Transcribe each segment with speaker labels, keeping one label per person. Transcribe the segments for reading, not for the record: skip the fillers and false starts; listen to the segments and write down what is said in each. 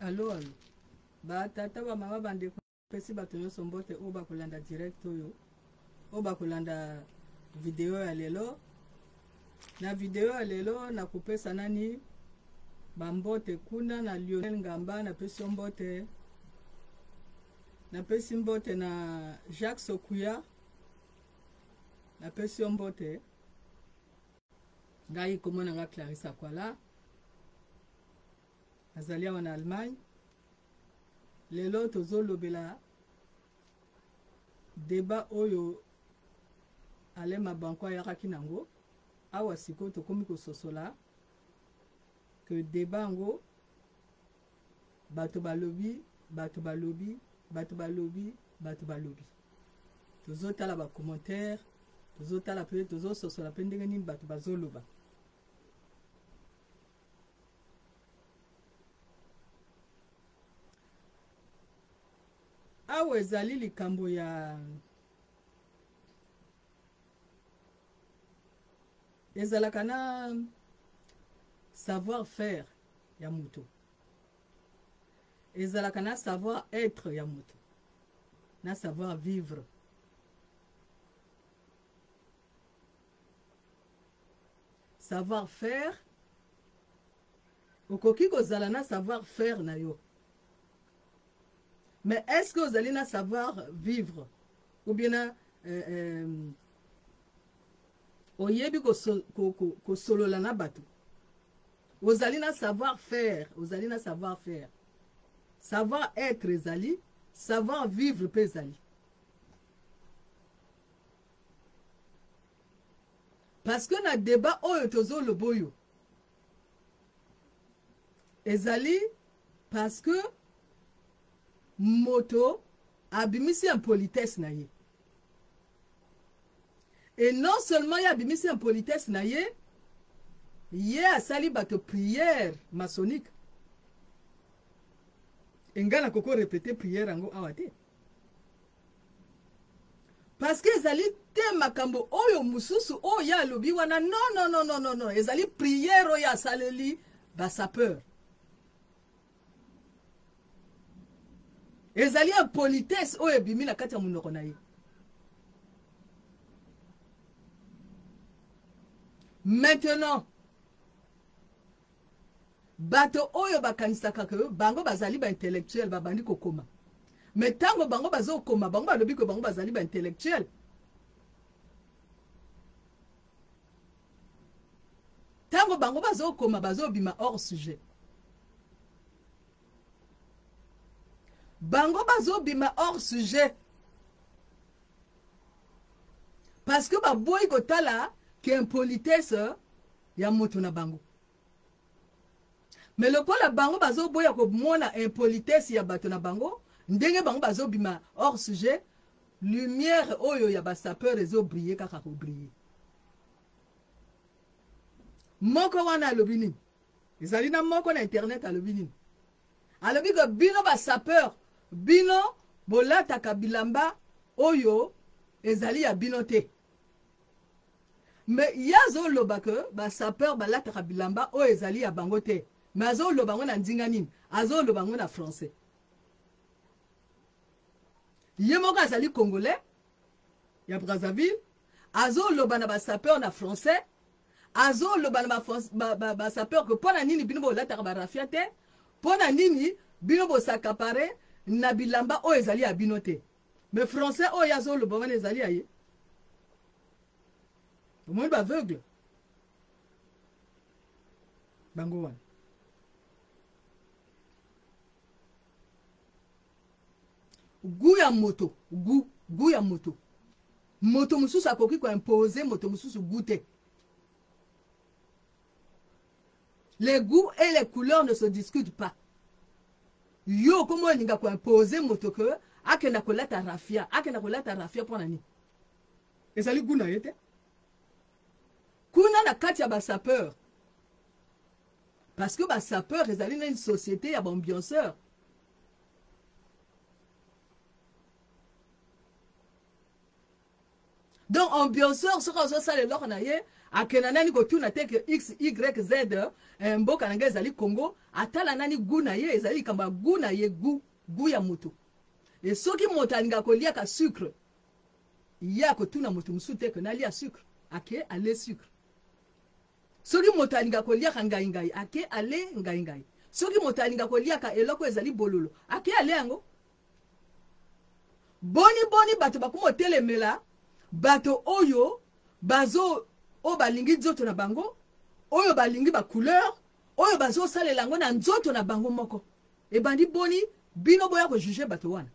Speaker 1: Allo allo. Ba tata ba mama bande pesi bato nyonso mbote o bakolanda direct oyo. O bakolanda video ya lelo. Na video ya lelo na kupesa nani bambote kuna na Lionel Ngamba na pesi mbote. Na pesi mbote na Jacques Sokuya. Na pesi mbote. Ngai komona nga Clarissa Kwala. Azalia wana Allemagne. Lelo tozolobela débat oyo alema banko ya kakinango awa siko tokomi kososola que débat ngo bato balobi tozotala ba commentaire tozotala pe tozososola pe ndenge nini bato bazoloba. Awe ezali likambo ya ezalaka na savoir faire ya mutu, ezalaka na savoir être ya mutu, na savoir vivre. Savoir faire okoki kozala na savoir faire na yo. Mais est-ce que vous allez na savoir vivre? Ou bien oyebi ko solo la na bato. Vous allez na savoir faire, vous allez na savoir faire. Savoir être ezali, savoir vivre pe ezali. Parce que na débat oyo tozo le boyo. Ezali parce que moto abimisi impolitesse na ye. Et non seulement y abimisi impolitesse na ye, ye asali bato prière maçonnique. Engana koko répéter prière ango awate. Parce que ezali te makambo oyo mususu oyo alobi wana non, ezali prière oyo asaleli ba sapeur. Ezali a politesse oyo ebimi na kati ya munoko na ye. Maintenant bato oyo bakanisaka ke bango bazali ba intellectuel babandi kokoma. Mais tango bango bazo koma bango balobi ko bango bazali ba intellectuel. Tango bango bazo koma bazo bima hors sujet. Bango bazo bima hors sujet. Parce que ba boy kotala ki impolitesse ya moto na bango. Mais le kola bango bazo boya ko mona impolitesse ya bato na bango, ndenge bango bazo bima hors sujet, lumière oyo ya ba sapeur ezo briller kaka ko briller. Moko wana alobini. Ezali na moko na internet alobini. Alobi ko bino ba sapeur bino bolata kabilamba oyo ezali ya bino te. Mais yazo loba ke ba sapeur balata kabilamba oyo ezali ya bango te. Mais azo loba ngo na ndinga nini? Azo loba ngo na français. Ye moko azali congolais ya Brazzaville, azo loba na ba sapeur na français, azo loba na ba sapeur que pona nini bino bolata ba rafia te, pona nini bino bo sakapare na bilamba o ezali ya bino te. Mais français o yazo loba wana ezali ya ye. Au moins ba aveugle. Bango wana. Gu ya moto, gu ya moto. Moto mususu akoki ko imposer moto mususu goûter. Les goûts et les couleurs ne se discutent pas. Yo komo ninga ko imposer moto ke akenda kolata rafia pona ni. Ezali gu na yete. Kuna na kati ya ba sapeur. Parce que ba sapeur ezali na une société ya ba ambianceur. Donc ambianceur sera zo sale lor na ye akena nani kotuna te ke x y z mboka na ngai ezali Congo atala nani gu na ye ezali kamba gu na ye gu ya moto e soki moto alinga kolia ka sucre ya kotuna moto musu te ke nalia sucre ake ale sucre soki moto alinga kolia ka ngai ake ale ngai soki moto alinga kolia ka eloko ezali bololo ake ale yango boni bato bakumo telemela bato oyo bazo o balingi nzoto na bango oyo balingi ba couleur oyo bazo salela yango na nzoto na bango moko e bandi boni bino boya ko juger bato wana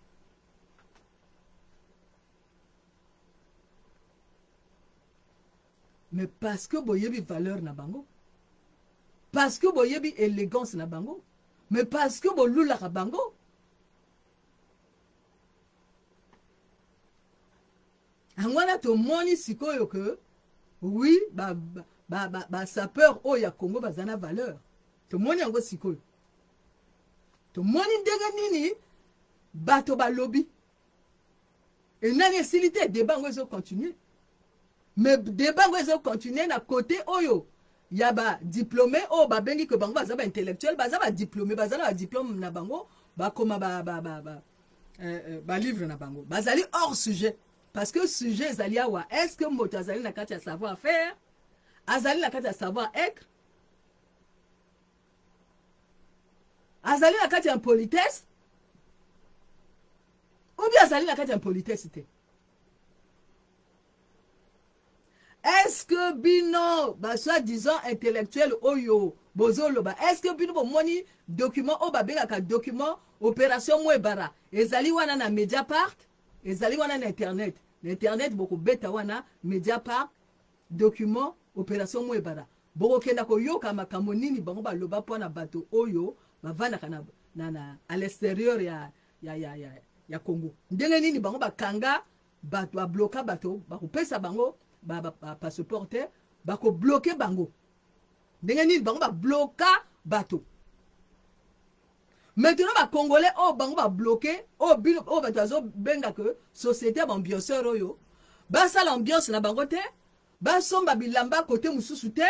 Speaker 1: mais parce que boyebi valeur na bango parce que boyebi élégance na bango mais parce que bolula ka bango angwana to moni sikoyo que oui ba sapeur o ya Congo bazana valeur to moni yango sikoyo to moni ndenge nini bato ba lobby et nani esilite débat ngo ezo continuer mais débat ngo ezo continuer na côté oyo ya ba diplômé o ba bengi que bango baza ba intellectuel baza ba diplômé baza na ba diplôme na bango ba koma ba livre na bango bazali hors sujet parce que sujet ezali awa est-ce que moto azali na kati ya savoir faire azali na kati ya savoir être azali na kati ya politesse ou bien azali na kati ya politesse te est-ce que bino ba soi-disant intellectuel oyo bozoloba est-ce que bino bomoni document o babengaka document opération Mwebara ezali wana na Mediapart ezali wana na internet boko beta wana Mediapart document opération Mwebara boko kenda ko yoka makambo nini bango baloba pona bato oyo bavana kana na à l'extérieur ya Congo ndenge nini bango bakanga bato ba bloka bato bako pesa bango ba passeport bako bloquer bango ndenge nini bango ba bloka bato maintenant ba congolais o bango ba bloquer o bato azo benga que société ambianceur oyo ba sala ambiance na bango te ba somba bilamba côté mususu te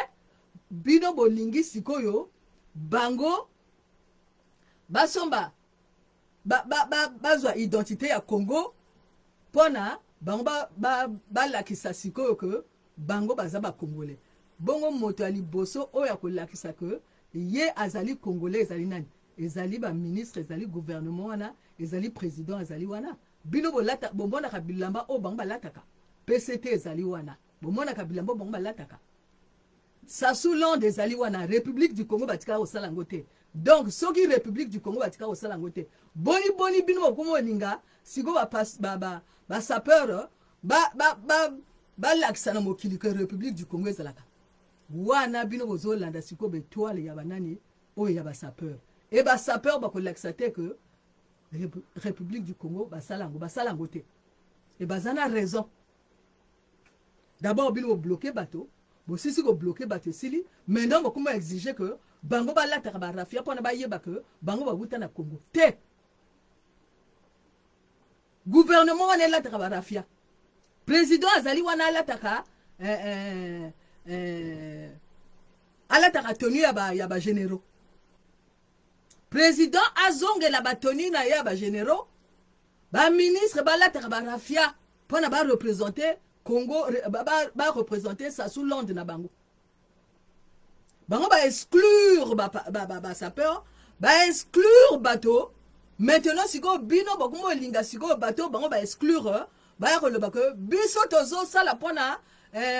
Speaker 1: bino bolingi sikoyo bango ba somba bazwa identité ya Congo pona bango ba lakisa sikoyo que bango baza ba congolais bongo moto ali boso oya ko lakisa que ye azali congolais ezali nani ezali ba ministre ezali gouvernement wana ezali président ezali wana bino bolata bomona ka bilamba o bango balataka PCT ezali wana bomona ka bilamba bango balataka Sassou Land ezali wana République du Congo batika o salangote donc soki République du Congo batika o salangote boni bino bokumo linga siko ba sapeur ba lakisa na mokili que République du Congo ezalaka wana bino bozolanda siko betoile ya banani oyo ya ba sapeur et ba sapeur ba ko lakisa te que République du Congo basalango te et bazana raison d'abord bino bloquer bateau bo sisi ko bloquer bateau sili maintenant ba kuma exiger que bango ba lataka ba rafia pona ba yeba que bango ba buta na Congo te gouvernement wana lataka ba rafia président azali wana lataka alataka tenue ya ba généraux président azongela ba tenue na ya ba généraux ba ministre ba lataka ba rafia pona ba représenter Congo ba représenter Sassou Land na bango ba exclure ba sapeur ba exclure bateau maintenant siko bino bokumo linga siko bateau bango ba exclure ba yakoloba que biso tozo sala pona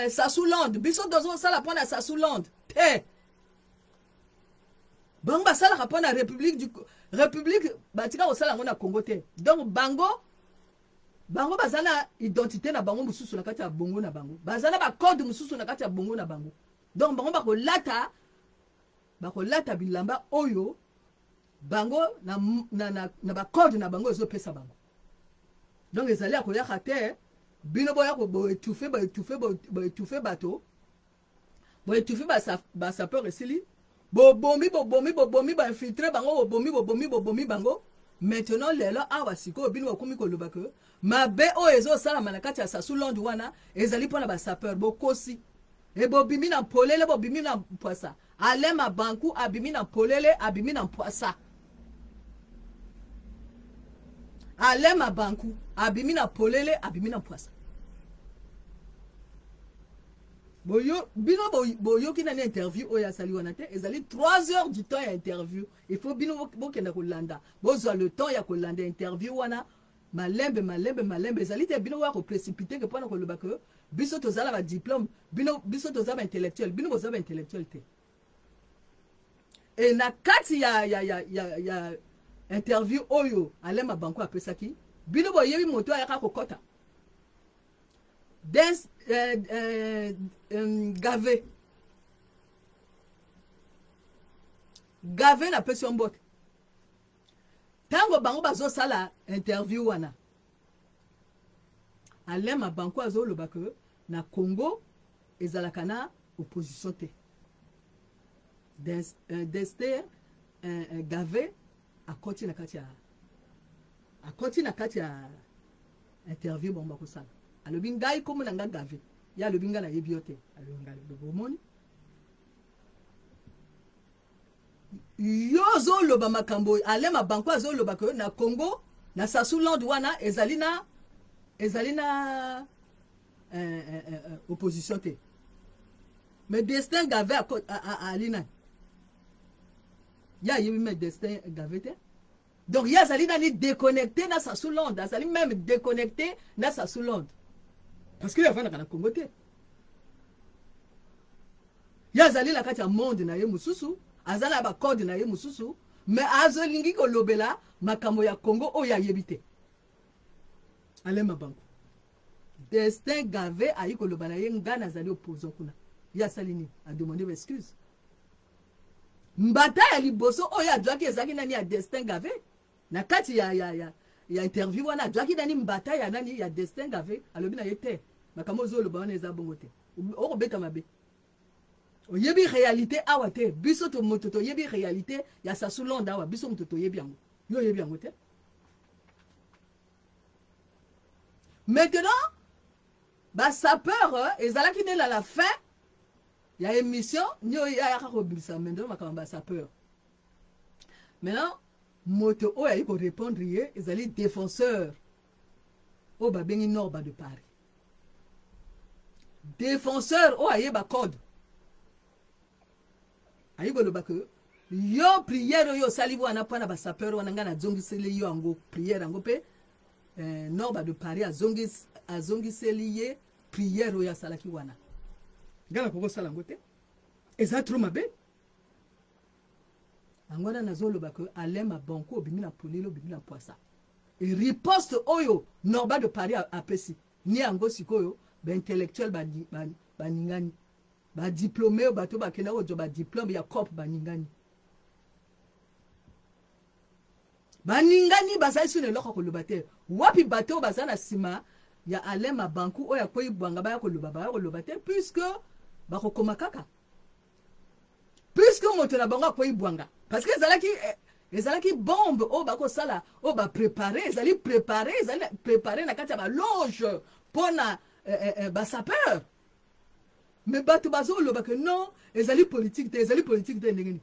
Speaker 1: Sassou Land biso tozo sala pona Sassou Land te bango ba sala pona république batika o sala ngona Congo te donc bango bazana identité na bango mususu na kati ya bongo na bango bazana ba code mususu na kati ya bongo na bango donc bango bakolata bilamba oyo bango na ba code na bango ezo pesa bango donc ezali akoyaka te bino boya ko boétouffer bato boétouffer ba sapeur esili bobomi ba infiltrer bango bobomi bango maintenant lelo awa siko bino bakomi koloba que mabe o ezo sala manakati ya Sassou Land wana ezali pona ba sapeur bokosi e bobimi na polele bobimi na poisa alema banku abimi na polele abimi na poisa alema banku abimi na polele abimi na poisa boyo bino boyo ki na interview oya sali wana te ezali 3 heures du temps ya interview il faut bino bokenda kolanda bozwa le temps ya kolanda interview wana malembe ezali te bino wa ko précipiter que pona koloba que biso tozala ba diplôme biso tozala ba intellectuel bino bozala ba intellectuel te et na kati ya interview oyo alema banko apesaki bino boyebi moto ayaka kokota Gave na pesi mbote tango bango bazosala interview wana alema banko azoloba ke na Congo ezalaka na opposition te Dester Gave akoti na kati ya interview bomba kosala alobi ngai komo na nga Gave ya alobi nga na yebi yote alobi nga bomoni yo zoloba makambo alema banko azoloba ke na Congo na Sasuland wana ezali na opposition te mais Destin Gave alina ya yebi me Destin Gave te donc ya azali nani déconnecté na Sasuland azali même déconnecté na Sasuland parce que yavana na Congo te ya azali na kati ya monde na ye mususu azala ba code na ye mususu mais azolingi ko lobela makambo ya Congo oya yebite alema banko Destin Gave ayi ko lobana ye ngana azali opposant kuna ya salini a demander excuse mbata ya liboso oya adwaki ezaki nani ya Destin Gave na kati ya interview wana adwaki nani mbata ya nani ya Destin Gave alobi na ye te makambo zo loba wana eza bongo te oko beta mabe oyebi réalité awa te biso to moto to yebi réalité ya Sasuland awa biso moto to yebi yango yo yebi yango te maintenant ba sapeur ezalaki nela la fin ya émission nyo ya ko bisa mendo makamba ba sapeur maintenant moto oya yiko répondre ye ezali défenseur o ba bengi Norba de Paris défenseur o ayeba code ayibo lo bako yo prière yo salivu anapana ba sapeur wana ngana zongiseli yo ango prière ango pe Norba de Paris azongiseli ye prière ya salaki wana ngana koko sala ngote eza trop mabe angwana nazolo bako alema banko obimi na polilo obimi na poisa et riposte oyo Norba de Paris apesi ni ango sikoyo ba intellectuel ba ningani ba diplômé bato ba kena ko ba diplôme ya COP ba ningani basai sune loko ko lobate wapi bato bazana sima ya alema banku oya koyi bwanga ba ko lobate puisque ba ko koma kaka puisque moto na banga koyi bwanga parce que ezalaki bombe o ba ko sala o ba préparer ezali préparer na kati ba loge pona ba sapeur mais bato bazolo ba que non ezali politique te ndengeni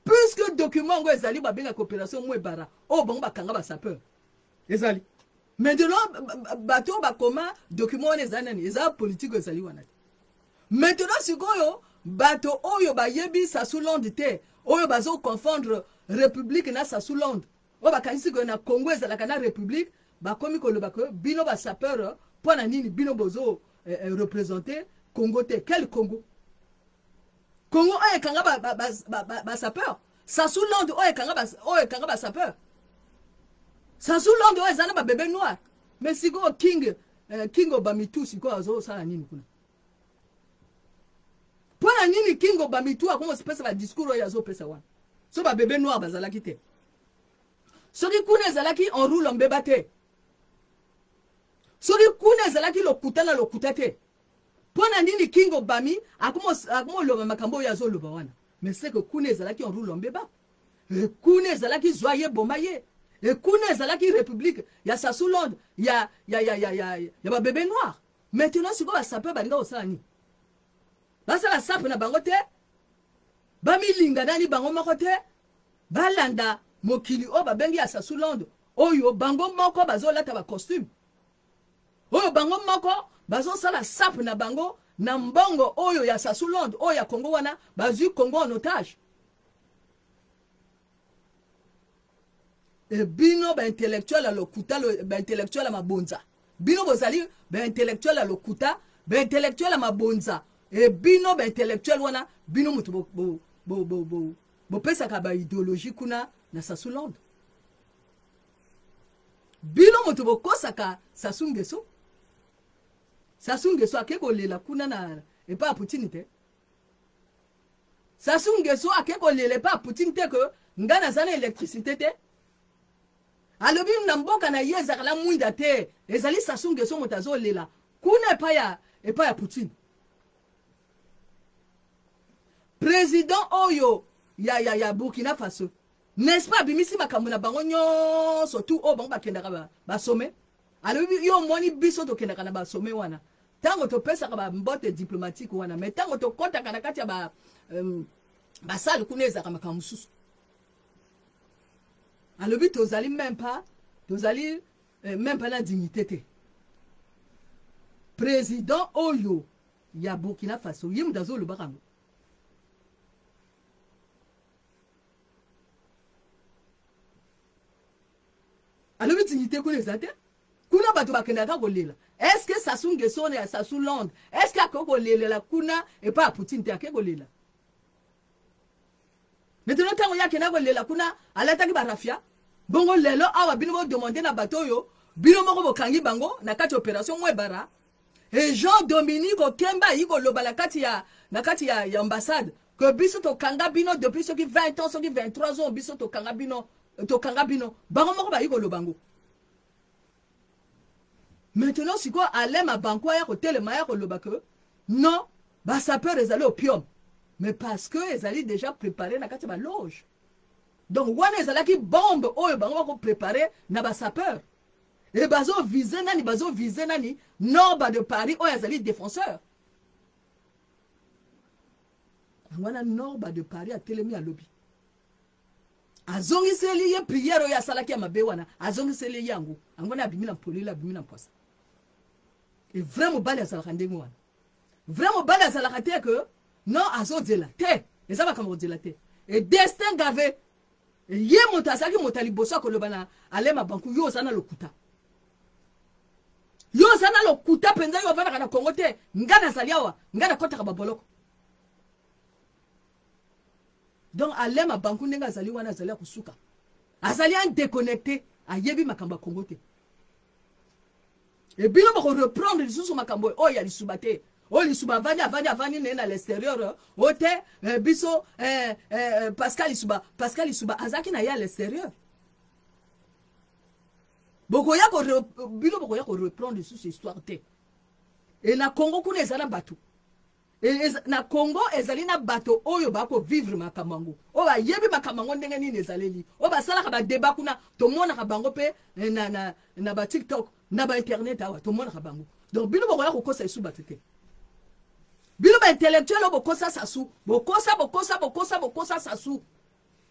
Speaker 1: puisque document ngo ezali ba benga coopération mo ebara o bango ba kanga ba sapeur ezali maintenant bato ba koma document on ezana ni ezali politique ezali wana maintenant sikoyo bato oyo ba yebi Sasuland te oyo bazo confondre république na Sasuland o ba kanisi ko na Congo ezalaka na république ba komi ko loba ko bino ba sapeur pona nini bino bozo représenter Congo te quel Congo oye kanga ba sapeur Sasuland oye kanga ba sapeur Sasuland oye zana ba bébé noir mais siko king Obamitu siko azo sala nini kuna pona nini king Obamitu akomo spesa ba discours oye azo pesa wana so ba bébé noir bazalaki te soki kuna ezalaki en roule en beba te soki kuna ezalaki lokuta te pona nini king Obami akomo loba makambo ya zo loba wana mais c'est que kuna ezalaki en roule en beba kuna ezalaki zoye bomaye et kuna ezalaki république ya Sasuland ya ba bébé noir maintenant siko ba sapeur balinga osala ni basala sape na bango te bamilinga nani bango moko te balanda mokili o babengi ya Sassou Londres oyo bango moko bazolata ba costume oyo bango moko bazosala sape na bango na mbongo oyo ya Sassou Londres oyo ya Congo wana bazui Congo en otage. Et bino ba intellectuel à lokuta ba intellectuel à mabonza bino bozali ba intellectuel à lokuta ba intellectuel à mabonza et bino ba intellectuel wana bino mutu bo pesa ka ba idéologie kuna na Sassou Londres bino mutu bo kosaka Sassou Nguesso akeko lela kuna na et pas Poutine te Sassou Nguesso akeko lela pas Poutine te que ngana zana électricité te alobi na mboka na ye ezakala mwinda te ezali Sassou Nguesso moto azolela kuna epa ya Poutine président oyo ya Burkina Faso n'est-ce pas bimisi makambo na bango nyonso tout o bango bakendaka basome alobi yo moni biso tokendaka na basome wana tango topesaka bambote diplomatique wana mais tango tokotaka na kati ya basale kuna ezaka makambo mosusu alobi tozali même pas la dignité te président oyo ya Burkina Faso yim dazo lo bakango alobi dignité kuna ezate kuna bato bakendaka kolela est-ce que Sassou Nguesso ya Sassou Londres est-ce que akoko lelela kuna et pas Poutine te akoko lela maintenant tango yakena kolela kuna alataki barafia bongo lelo awa bino bo demander na bato yo bino moko bokangi bango na kati opération Mwebara et Jean Dominique Okemba yiko loba na kati ya ambassade que biso to kanga bino depuis ceux qui 20 ans ceux qui 23 ans biso to kanga bino bango moko ba yiko lobango maintenant siko alema banko ya kotelema ya koloba que non ba sapeur ezali opium mais parce que ezali déjà préparé na kati ba loge. Donc, wana ezalaki bombe oyo bango bako préparer na ba sapeur. Et bazo viser nani Norba de Paris oyo ezali défenseur. Wana Norba de Paris a telemi à lobby. Azongi seli ye prière oyo asalaki ya mabe wana, azongi seli yango. Angwana abimina polila abimina poisa. Et vraiment bali azalaka ndenge wana. Vraiment bali azalaka te que non azozela te. Ezaba kama ozela te. Et destin gavé ye moto azaki moto liboso akoloba na alema banku yo sana lokuta penza yo vana kana Kongo te ngana saliawa ngana kota ba boloko donc alema banku ndenga azali wana azali kusuka azali en déconnecté ayebi makamba Kongo te et bino bako reprendre lisusu makambo o ya lisubate o lisuba avani na l'extérieur ote biso Pascal Lisuba azaki na ya l'extérieur boko ya ko reprendre sous cette histoire te et na Congo kuna ezala bato et na Congo ezali na bato oyo bako vivre makamango o ba yebi makamango ndenge nini ezaleli o ba sala ka ba débat kuna to mona ka bango pe na ba TikTok na ba internet awa to mona ka bango donc bino boko ya ko kosa isuba te bino ba intellectuel bokosa Sassou bokosa Sassou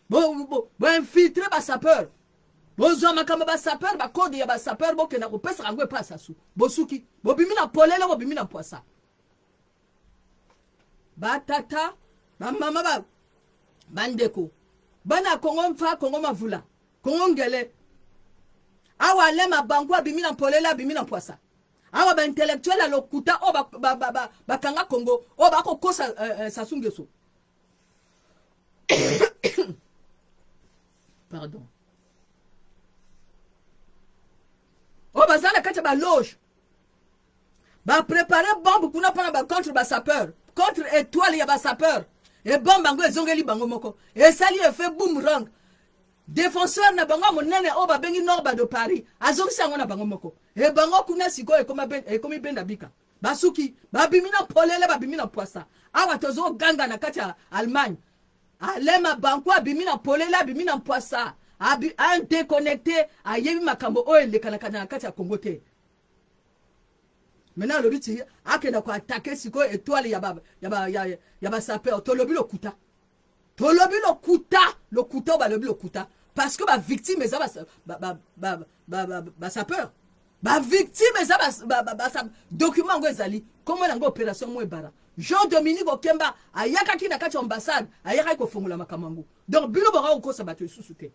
Speaker 1: bo infiltrer ba sapeur bozo makamba ba sapeur ba code ya ba sapeur bokena ko pesa ngwe pa Sassou bosuki bobimina polele bobimina poisa ba tata ba mama ba bandeko bana Kongo mfa Kongo mavula Kongo ngele awa lema bangu abimina polele abimina poisa awa ba intellectuel a lokuta o ba kanga Congo o ba ko kosa Sassou Nguesso pardon o ba zala kati ba loge ba préparer bombe kuna pana ba contre ba sapeur contre étoile ya ba sapeur et bombe bango ezongeli bango moko et sali effet boomerang défenseur na bango monene o ba bengi Norba de Paris azongisa ngo na bango moko e bango kuna siko ekomi benda bika basuki babimina polele babimina poisa awa tozo ganga na kati ya Allemagne alema banko abimina polele abimina poisa un déconnecté ayebi makambo o elekana na kati ya Congo te maintenant le but akenda ko attaquer siko étoile ya ba sapeur to lobi lokuta ba lobi lokuta parce que ba victime eza ba sapeur ba victime eza ba document ngo ezali comment nango opération mo ebara Jean Dominique Okemba ayaka ki na kati ambassade ayaka ko fongola makamango donc bino baka ko sa bato lisusu te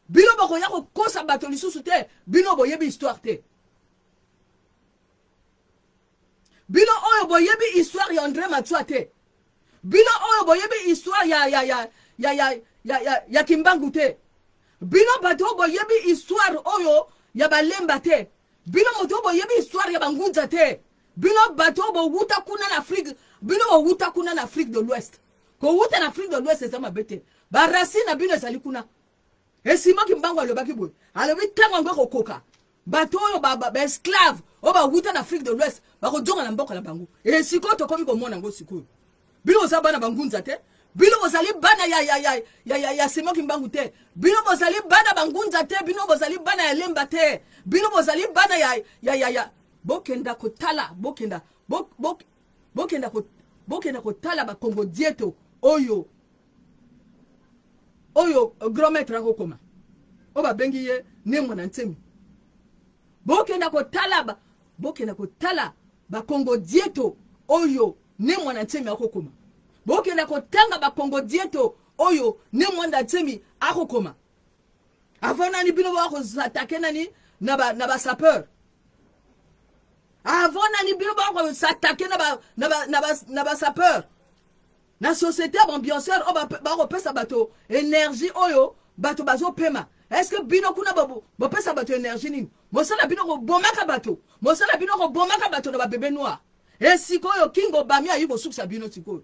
Speaker 1: bino bako ya ko sa bato lisusu te bino boyebi histoire te bino oyo boyebi histoire ya André Matsua te bino oyo boyebi histoire ya Kimbangu te bino bato boyebi histoire oyo ya Balemba te bino moto boyebi histoire ya Bangunza te bino bato bo wuta kuna na Afrique bino bo wuta kuna na Afrique de l'Ouest ko wuta na Afrique de l'Ouest eza mabete ba racine bino ezali kuna esima Kimbangu alobaki boy alobi tango ngoko koka bato oyo ba esclave o ba wuta na Afrique de l'Ouest ba ko jonga na mboka na bango e siko to komi ko mona ngo siko bino oza bana Bangunza te bino bozali bana ya Sima Kimbangu te bino bozali bana Bangunza te bino bozali bana ya Lemba te bino bozali bana ya bokenda kotala bokenda kotala ba Congo dieto oyo grand maître akokoma o ba bengi ye ne mwana ntemi bokenda kotala ba Congo dieto oyo ne mwana ntemi akokoma bokenda kotanga ba Congo dieto oyo ne mwana ntemi akokoma avant nani bino bako attaquer nani na ba sapeur avant nani bino bako s'attaquer na ba sapeur na société ambianceur o ba ko pesa bato énergie oyo bato bazo pema est-ce que bino kuna bo pesa bato énergie nini mosala bino ko bomaka bato na ba bébé noir et sikoyo kingo bamia yibo suksa bino sikoyo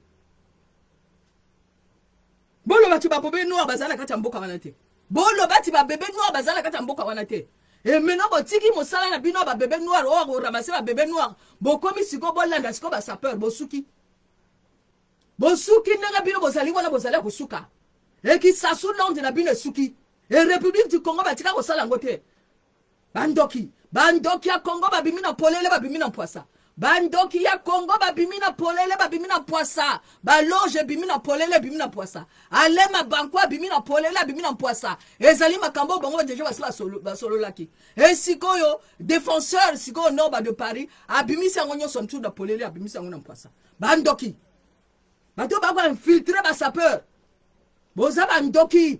Speaker 1: bolo bati ba bébé noir bazala kati mboka wana te bolo bati ba bébé noir bazala kati mboka wana te et maintenant botiki mosala na bino ba bébé noir o ramasser ba bébé noir bokomi siko bolanda siko ba sapeur bosuki nanga bino bozali wana bozali kosuka et qui sasu londe na bino suki et République du Congo batika ko sala ngote bandoki ya Congo babimi na polele babimi na poisa bandoki ya Congo babimi na polele babimi na poisa balonge bimi na polele bimi na poisa alema bankwa bimi na polele bimi na poisa ezali makambo bango déjà basala solo laki et sikoyo défenseur sikoyo noba de Paris abimi sango nyoso ntu na polele abimi sango na poisa bandoki bato ba ko infiltrer ba sapeur boza bandoki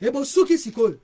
Speaker 1: et bosuki sikoyo